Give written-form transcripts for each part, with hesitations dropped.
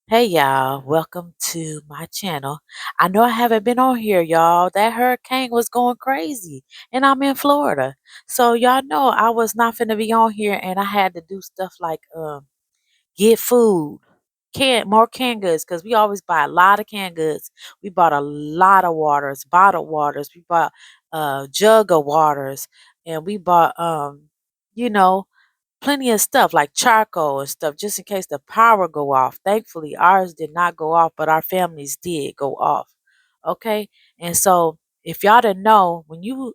Hey y'all, welcome to my channel. I know I haven't been on here, y'all. That hurricane was going crazy, and I'm in Florida. So y'all know I was not finna be on here, and I had to do stuff like get food, more canned goods, because we always buy a lot of canned goods. We bought a lot of waters, bottled waters. We bought a jug of waters, and we bought you know plenty of stuff like charcoal and stuff just in case the power go off. Thankfully, ours did not go off, but our families did go off. Okay, and so if y'all didn't know, when you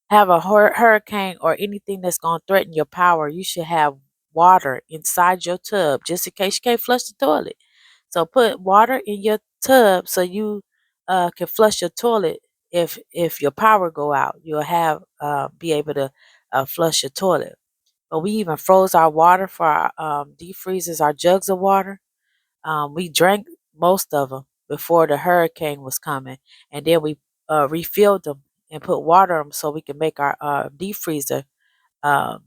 have a hurricane or anything that's going to threaten your power, you should have water inside your tub just in case you can't flush the toilet. So put water in your tub so you can flush your toilet. If your power go out, you'll have be able to flush your toilet. But we even froze our water for our deep freezers, our jugs of water. We drank most of them before the hurricane was coming, and then we refilled them and put water in them so we can make our deep freezer um,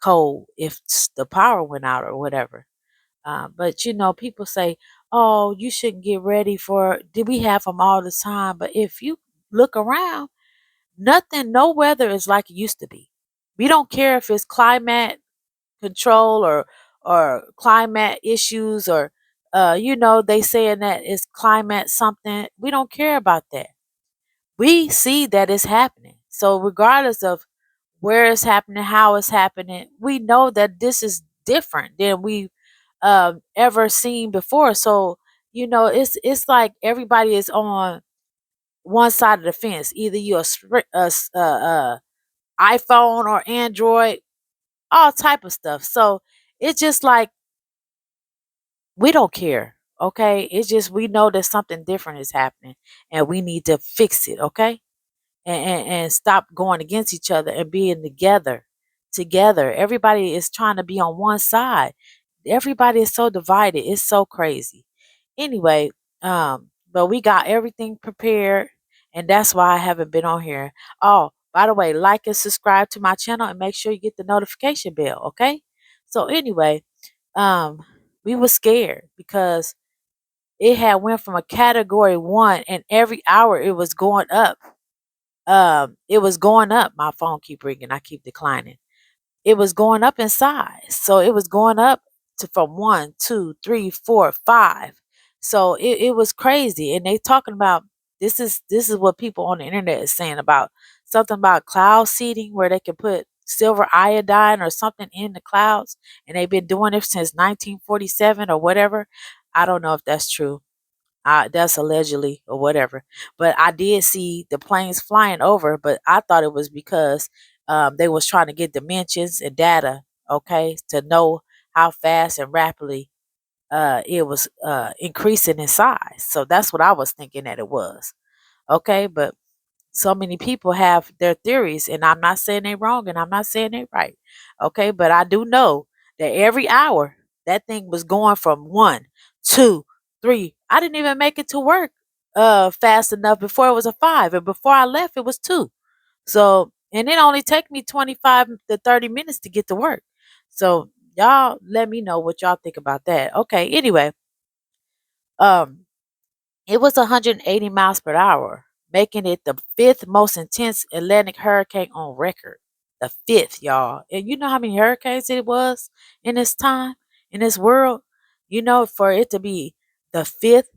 cold if the power went out or whatever. But people say, "Oh, you shouldn't get ready for." Did we have them all the time? But if you look around, no weather is like it used to be. We don't care if it's climate control or climate issues or they saying that it's climate something. We don't care about that. We see that it's happening. So regardless of where it's happening, how it's happening, we know that this is different than we ever seen before. So it's like everybody is on one side of the fence. Either you're iPhone or Android, all type of stuff. So it's just like we don't care. Okay, it's just we know that something different is happening and we need to fix it. Okay, and stop going against each other and being together. Everybody is trying to be on one side. Everybody is so divided. It's so crazy. Anyway, but we got everything prepared, and that's why I haven't been on here. Oh, by the way, like and subscribe to my channel and make sure you get the notification bell. Okay, so anyway, um we were scared because it had went from a category 1, and every hour it was going up. It was going up. My phone keep ringing, I keep declining. It was going up in size. So it was going up to from one, two, three, four, five. So it was crazy. And they talking about this is what people on the internet is saying about something about cloud seeding where they can put silver iodine or something in the clouds. And they've been doing it since 1947 or whatever. I don't know if that's true. That's allegedly or whatever. But I did see the planes flying over, but I thought it was because they was trying to get dimensions and data, okay, to know how fast and rapidly it was increasing in size. So that's what I was thinking that it was. Okay, but so many people have their theories, and I'm not saying they're wrong and I'm not saying they're right. Okay, but I do know that every hour that thing was going from one, two, three. I didn't even make it to work fast enough before it was a five, and before I left it was two. So and it only take me 25 to 30 minutes to get to work. So y'all let me know what y'all think about that. Okay, anyway, um it was 180 miles per hour, making it the fifth most intense Atlantic hurricane on record. The fifth, y'all. And you know how many hurricanes it was in this time, in this world? For it to be the fifth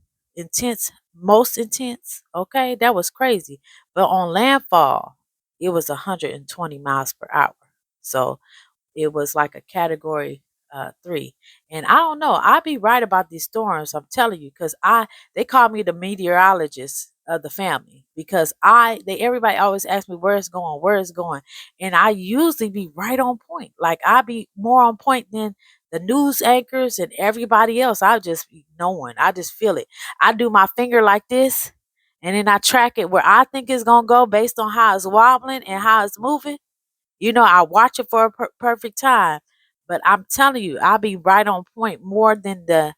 most intense, okay, that was crazy. But on landfall, it was 120 miles per hour. So it was like a category 3. And I don't know, I be right about these storms, I'm telling you, because they call me the meteorologist of the family, because everybody always asks me where it's going, and I usually be right on point. Like I be more on point than the news anchors and everybody else. I just be knowing, I just feel it. I do my finger like this, and then I track it where I think it's gonna go based on how it's wobbling and how it's moving. I watch it for a perfect time, but I'm telling you, I'll be right on point more than the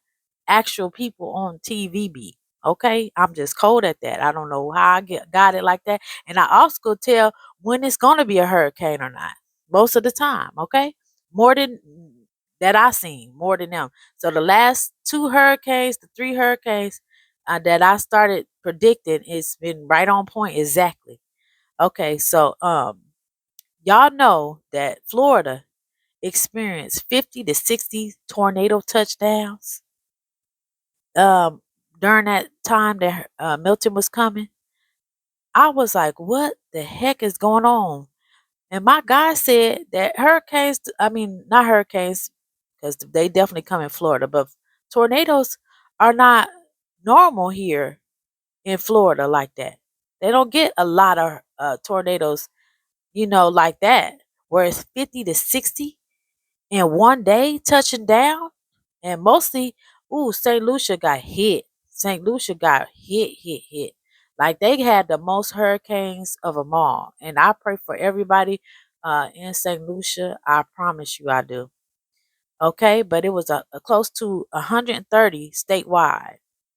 actual people on TV be. Okay, I'm just cold at that. I don't know how got it like that, and I also could tell when it's gonna be a hurricane or not. Most of the time, okay, more that I seen more than them. So the last two hurricanes, the three hurricanes that I started predicting, it's been right on point exactly. Okay, so y'all know that Florida experienced 50 to 60 tornado touchdowns um during that time that Milton was coming. I was like, what the heck is going on? And my guy said that hurricanes, I mean, not hurricanes, because they definitely come in Florida, but tornadoes are not normal here in Florida like that. They don't get a lot of tornadoes, like that, where it's 50 to 60 in one day touching down. And mostly, St. Lucia got hit. St. Lucia got hit. Like they had the most hurricanes of them all. And I pray for everybody in St. Lucia. I promise you I do. Okay, but it was a close to 130 statewide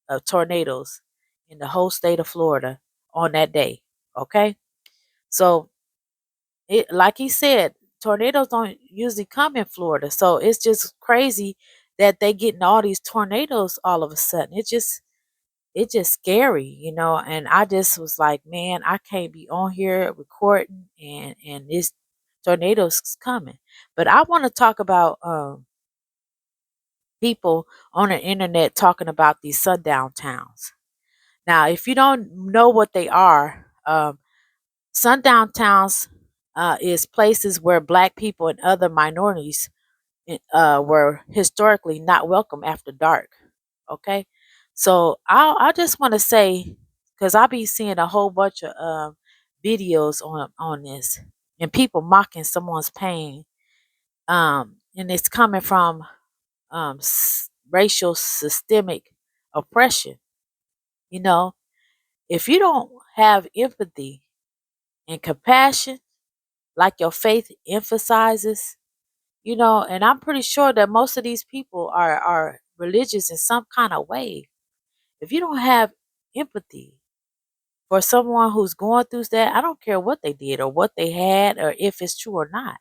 of tornadoes in the whole state of Florida on that day. Okay, so it, like he said, tornadoes don't usually come in Florida, so it's just crazy that they getting all these tornadoes all of a sudden. It's just scary. And I just was like, man, I can't be on here recording and this tornadoes coming. But I want to talk about people on the internet talking about these sundown towns. Now, if you don't know what they are, sundown towns is places where black people and other minorities were historically not welcome after dark. Okay, so I just want to say, because I be seeing a whole bunch of videos on this and people mocking someone's pain, and it's coming from racial systemic oppression. You know, if you don't have empathy and compassion like your faith emphasizes, and I'm pretty sure that most of these people are religious in some kind of way. If you don't have empathy for someone who's going through that, I don't care what they did or what they had or if it's true or not.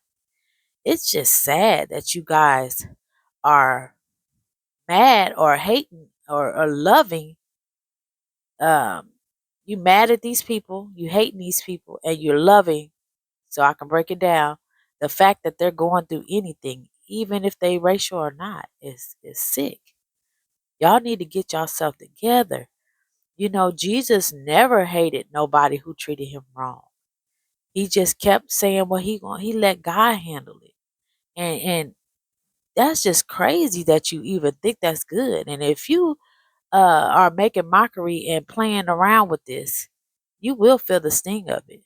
It's just sad that you guys are mad or hating or loving. um you mad at these people, you hating these people, and you're loving. So I can break it down. The fact that they're going through anything, even if they racial or not, is sick. Y'all need to get yourself together. Jesus never hated nobody who treated him wrong. He just kept saying what he want. He let God handle it. And that's just crazy that you even think that's good. And if you are making mockery and playing around with this, you will feel the sting of it,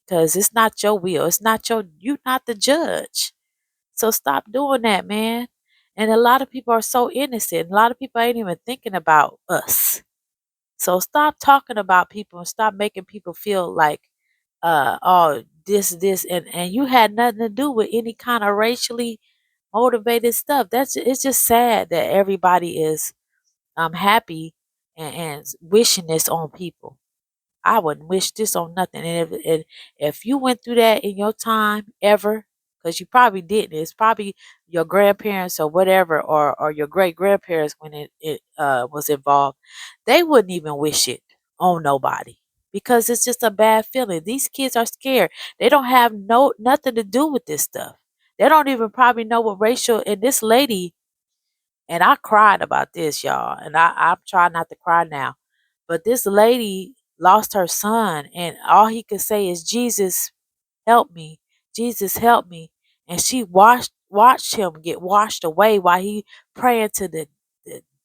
because it's not your will. It's not you're not the judge. So stop doing that, man. And a lot of people are so innocent. A lot of people ain't even thinking about us. So stop talking about people and stop making people feel like, oh, this, and you had nothing to do with any kind of racially motivated stuff. It's just sad that everybody is happy and wishing this on people. I wouldn't wish this on nothing. And if you went through that in your time ever, because you probably didn't, it's probably your grandparents or whatever, or your great grandparents when it was involved, they wouldn't even wish it on nobody, because it's just a bad feeling. These kids are scared. They don't have nothing to do with this stuff. They don't even probably know what racial. And this lady, and I cried about this, y'all, and I'm trying not to cry now. But this lady lost her son, and all he could say is, Jesus, help me. Jesus, help me. And she watched him get washed away while he praying to the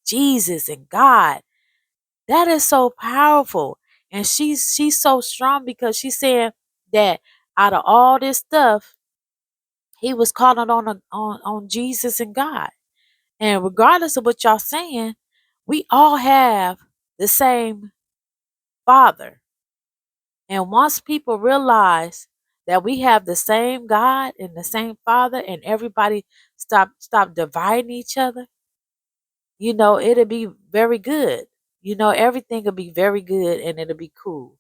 Jesus and God. That is so powerful. And she's so strong because she's saying that out of all this stuff, he was calling on Jesus and God. And regardless of what y'all saying, we all have the same Father. And once people realize that we have the same God and the same Father, and everybody stop dividing each other, it'll be very good. Everything will be very good and it'll be cool.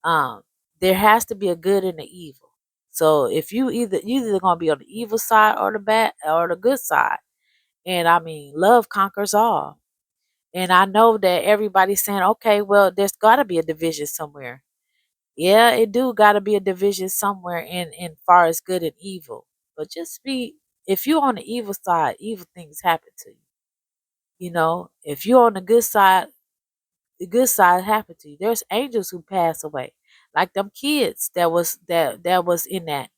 Um, there has to be a good and an evil. So if you either gonna be on the evil side or the bad or the good side. And I mean, love conquers all. And I know that everybody's saying, okay, well, there's gotta be a division somewhere. Yeah, it do gotta be a division somewhere in far as good and evil. But just be if you're on the evil side, evil things happen to you. You know, if you're on the good side happened to you. There's angels who pass away. Like them kids that was in that.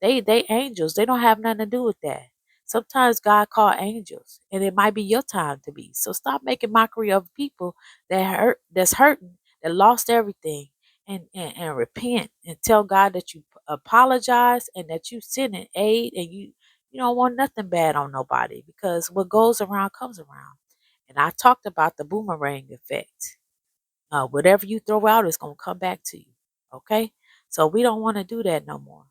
They angels. They don't have nothing to do with that. Sometimes God called angels, and it might be your time to be. So stop making mockery of people that's hurting, that lost everything, and repent and tell God that you apologize and that you sin in aid and you don't want nothing bad on nobody because what goes around comes around. And I talked about the boomerang effect. Whatever you throw out is gonna come back to you. Okay, so we don't want to do that no more.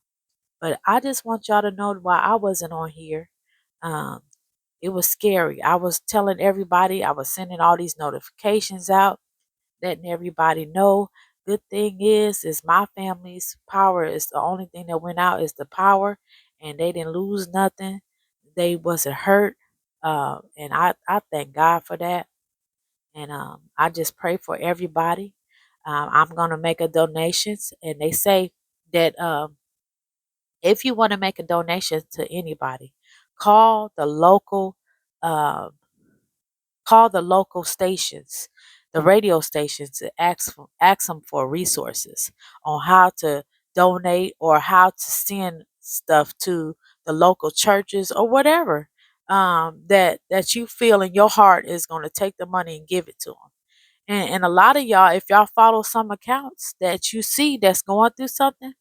But I just want y'all to know why I wasn't on here. Um, it was scary. I was telling everybody, I was sending all these notifications out, letting everybody know. Good thing is my family's power is the only thing that went out is the power, and they didn't lose nothing. They wasn't hurt, and I thank God for that. And I just pray for everybody. I'm gonna make a donations, and they say that if you want to make a donation to anybody, call the local, uh, call the local stations, the radio stations, to ask them for resources on how to donate or how to send stuff to the local churches or whatever that you feel in your heart is going to take the money and give it to them. And a lot of y'all, if y'all follow some accounts that you see that's going through something,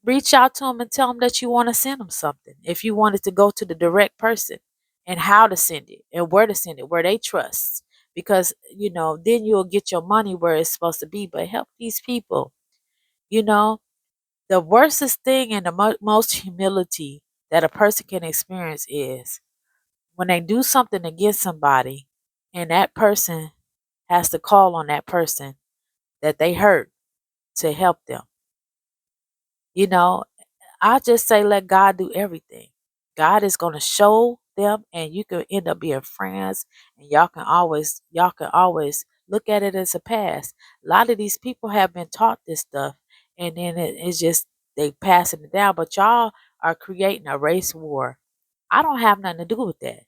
reach out to them and tell them that you want to send them something. If you want it to go to the direct person and how to send it and where to send it, where they trust. Because, then you'll get your money where it's supposed to be. But help these people. You know, the worstest thing and the most humility that a person can experience is when they do something against somebody and that person has to call on that person that they hurt to help them. You know, I just say let God do everything. God is going to show them and you can end up being friends and y'all can always look at it as a past. A lot of these people have been taught this stuff and then it's just they passing it down, but y'all are creating a race war. I don't have nothing to do with that.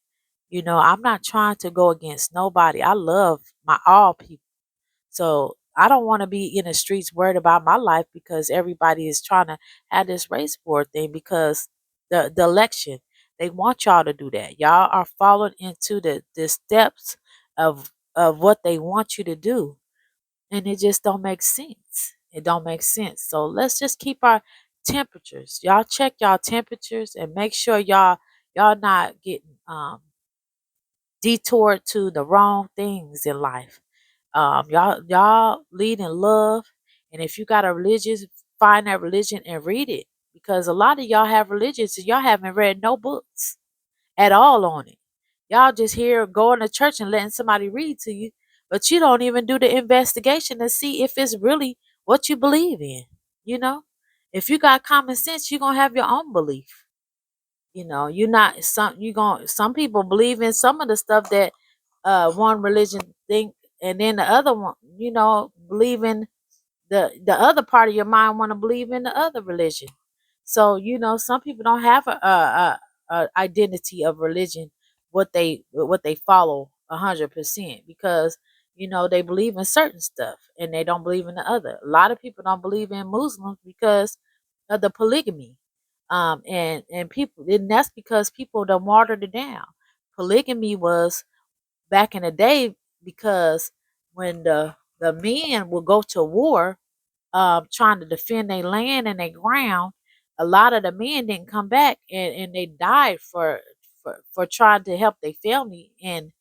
I'm not trying to go against nobody. I love my all people. So I don't want to be in the streets worried about my life because everybody is trying to have this race war thing because the election, they want y'all to do that. Y'all are following into the steps of what they want you to do. And it just don't make sense. It don't make sense. So let's just keep our temperatures. Y'all check y'all temperatures and make sure y'all not getting detoured to the wrong things in life. Y'all lead in love, and if you got a religion, find that religion and read it because a lot of y'all have religions and y'all haven't read no books at all on it. Y'all just here going to church and letting somebody read to you, but you don't even do the investigation to see if it's really what you believe in. You know, if you got common sense, you're gonna have your own belief. You're not some people believe in some of the stuff that one religion think, and then the other one, believe in the other part of your mind want to believe in the other religion. So some people don't have a identity of religion, what they follow 100% because they believe in certain stuff and they don't believe in the other. A lot of people don't believe in Muslims because of the polygamy, and people, and that's because people don't watered it down. Polygamy was back in the day because when the men would go to war, trying to defend their land and their ground, a lot of the men didn't come back and they died for trying to help their family and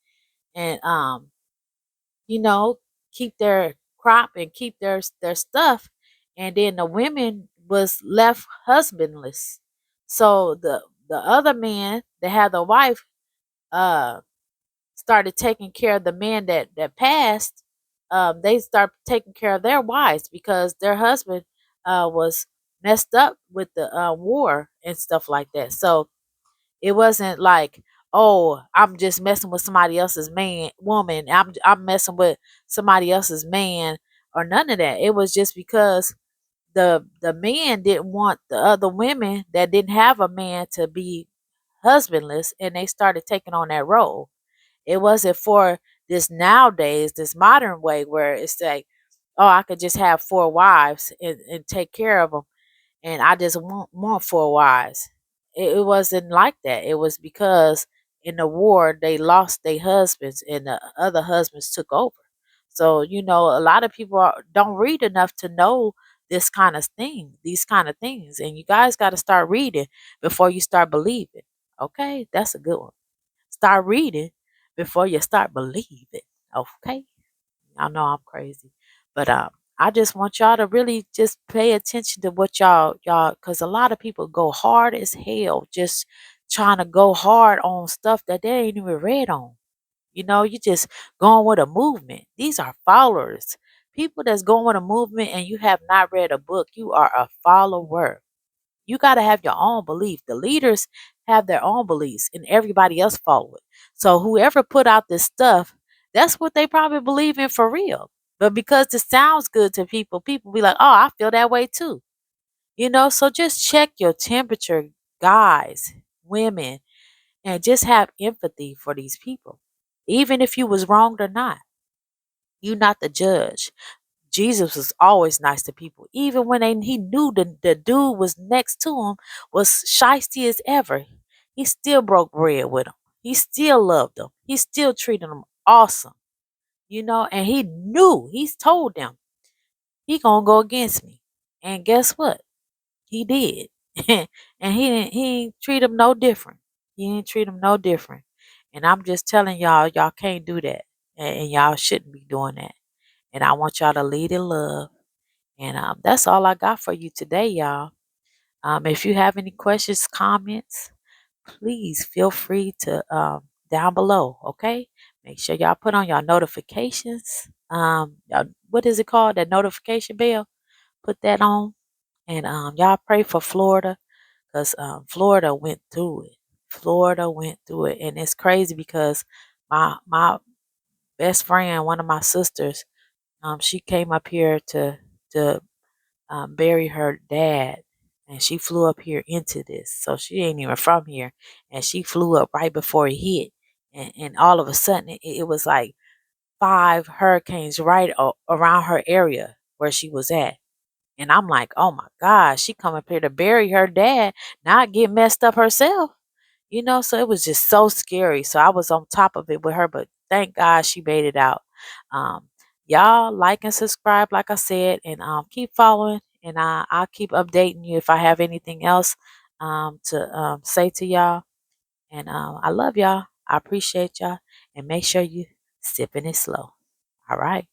you know keep their crop and keep their stuff, and then the women was left husbandless. So the other man that had the wife uh started taking care of the men that passed. They start taking care of their wives because their husband was messed up with the war and stuff like that. So it wasn't like, oh, I'm just messing with somebody else's woman. I'm messing with somebody else's man or none of that. It was just because the men didn't want the other women that didn't have a man to be husbandless, and they started taking on that role. It wasn't for this nowadays, this modern way where it's like, oh, I could just have four wives and take care of them, and I just want four wives. It wasn't like that. It was because in the war they lost their husbands and the other husbands took over. So a lot of people don't read enough to know this kind of thing, these kind of things, and you guys got to start reading before you start believing. Okay, that's a good one. Start reading before you start believing. Okay. I know I'm crazy, but I just want y'all to really just pay attention to what y'all, because a lot of people go hard as hell, just trying to go hard on stuff that they ain't even read on. You just going with a movement. These are followers. People that's going with a movement and you have not read a book, you are a follower. You got to have your own belief. The leaders have their own beliefs and everybody else follow it. So whoever put out this stuff, that's what they probably believe in for real. But because it sounds good to people, people be like, oh, I feel that way too. So just check your temperature, guys, women, and just have empathy for these people. Even if you was wronged or not, you not the judge. Jesus was always nice to people, even when he knew the dude was next to him was shisty as ever. He still broke bread with him. He still loved them. He still treated them awesome, and he knew. He's told them he gonna go against me, and guess what? He did, and he ain't treat him no different. He ain't treat him no different. And I'm just telling y'all can't do that, and y'all shouldn't be doing that. And I want y'all to lead in love. And that's all I got for you today, y'all. If you have any questions, comments, please feel free to down below. Okay, make sure y'all put on your notifications. What is it called? That notification bell. Put that on, and y'all pray for Florida, because Florida went through it. Florida went through it, and it's crazy because my best friend, one of my sisters, she came up here to bury her dad, and she flew up here into this. So she ain't even from here, and she flew up right before it hit, and all of a sudden it was like five hurricanes right around her area where she was at. And I'm like, oh my gosh, she come up here to bury her dad, not get messed up herself. So it was just so scary. So I was on top of it with her, but thank God she made it out. Um, y'all like and subscribe, like I said, and keep following, and I'll keep updating you if I have anything else to say to y'all. And I love y'all. I appreciate y'all, and make sure you sipping it slow. All right.